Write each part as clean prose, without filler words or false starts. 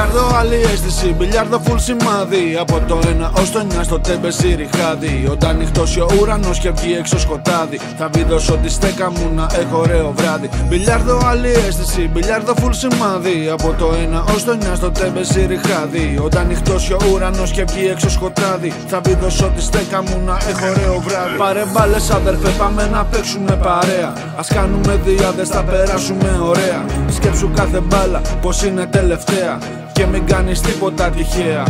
Μπιλιάρδο άλλη αίσθηση, μπιλιάρδο full σημάδι. Από το 1 ως το 9 στο τέμπεση ριχάδι. Όταν νυχτώσει ο ουρανός και βγει έξω σκοτάδι, θα βιδώσω τη στέκα μου να έχω ωραίο βράδυ. Μπιλιάρδο άλλη αίσθηση, μπιλιάρδο full σημάδι. Από το 1 ως το 9 στο τέμπεση ριχάδι. Όταν νυχτώσει ο ουρανός και βγει έξω σκοτάδι, θα βιδώσω τη στέκα μου να έχω ωραίο βράδυ. Πάρε μπάλες αδερφέ, πάμε να παίξουμε παρέα. Ας κάνουμε διάδες, θα περάσουμε ωραία. Σκέψου κάθε μπάλα πως είναι τελευταία και μην κάνεις τίποτα τυχαία.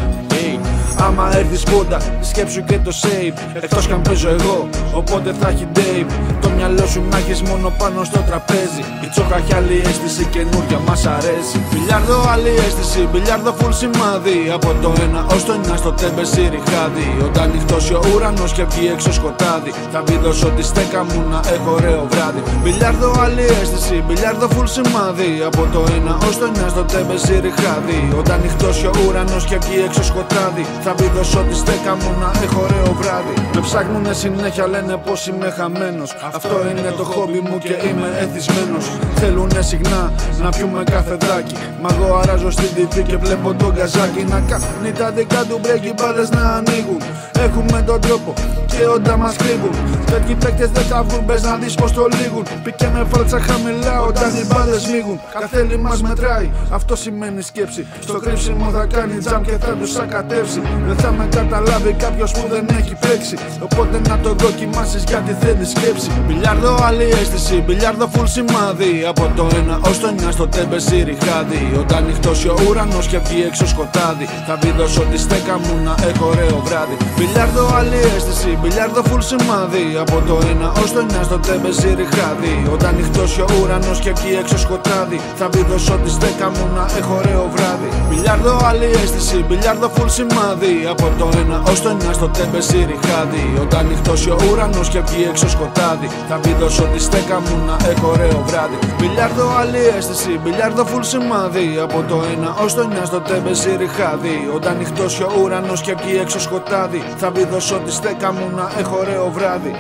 Άμα έρθεις πόντα, σκέψου και το save. Εκτός κι αν παίζω εγώ, οπότε θα έχει Dave. Το μυαλό σου να έχεις μόνο πάνω στο τραπέζι. Η τσόχα έχει άλλη αίσθηση, καινούρια μας αρέσει. Μπιλιάρδο άλλη αίσθηση, μπιλιάρδο full σημάδι. Από το 1 ως το 9 στο τέμπεση ριχάδι. Όταν νυχτώσει ο ουρανός και βγει έξω σκοτάδι, θα βιδώσω τη στέκα μου να έχω ωραίο βράδυ. Μπιλιάρδο άλλη αίσθηση, μπιλιάρδο full σημάδι. Από το 1 ως το 9 στο τέμπεση ριχάδι. Όταν νυχτώσει ο ουρανός και βγει έξω σκοτάδι, θα βιδώσω τη στέκα μου να έχω ωραίο βράδυ. Με ψάχνουνε συνέχεια, λένε πως είμαι χαμένος. Αυτό είναι το χόμπι μου και είμαι εθισμένος. Θέλουνε συχνά να πιούμε καφεδάκι, μα εγώ αράζω στην TV και βλέπω τον καζάκι να κάνει τα δικά του break, οι μπάλες να ανοίγουν. Έχουμε τον τρόπο και όταν μας κρύβουν. Τέτοιοι παίκτες δεν θα βγουν, μπες να δεις πως το λήγουν. Πήκε με φάλτσα χαμηλά όταν οι μπάλες μίγουν. Καθέλη μας μετράει, αυτό σημαίνει σκέψη. Στο κρύψιμο θα κάνει τζαμ και θα τους ακατεύσει. Δεν θα με καταλάβει κάποιος που δεν έχει παίξει, οπότε να το δοκιμάσεις γιατί θέλει σκέψη. Μπιλιάρδο άλλη αίσθηση, μπιλιάρδο full σημάδι. Από το 1 ως το 9 στο τέμπεση ριχάδι. Όταν νυχτώσει ο ουρανός και βγει έξω σκοτάδι, θα βιδώσω τη στέκα μου να έχω ωραίο βράδυ. Μπιλιάρδο άλλη αίσθηση, μπιλιάρδο full σημάδι. Από το 1 ως το 9 στο τέμπεση ριχάδι. Όταν νυχτώσει ο ουρανός και βγει έξω σκοτάδι, θα βιδώσω τη στέκα μου να έχω ωραίο βράδυ. Μπιλιάρδο άλλη αίσθηση, μπιλιάρδο full σημάδι. Από το 1 ως το 9 στο τέμπεση ριχάδι. Όταν νυχτώσει ο ουρανός και βγει έξω σκοτάδι, θα βιδώσω τη στέκα μου να έχω ωραίο βράδυ. Μπιλιάρδο άλλη αίσθηση, μπιλιάρδο full σημάδι. Από το 1 ως το 9 στο τέμπεση ριχάδι. Όταν νυχτώσει ο ουρανός και βγει έξω σκοτάδι, θα βιδώσω τη στέκα μου να έχω ωραίο βράδυ.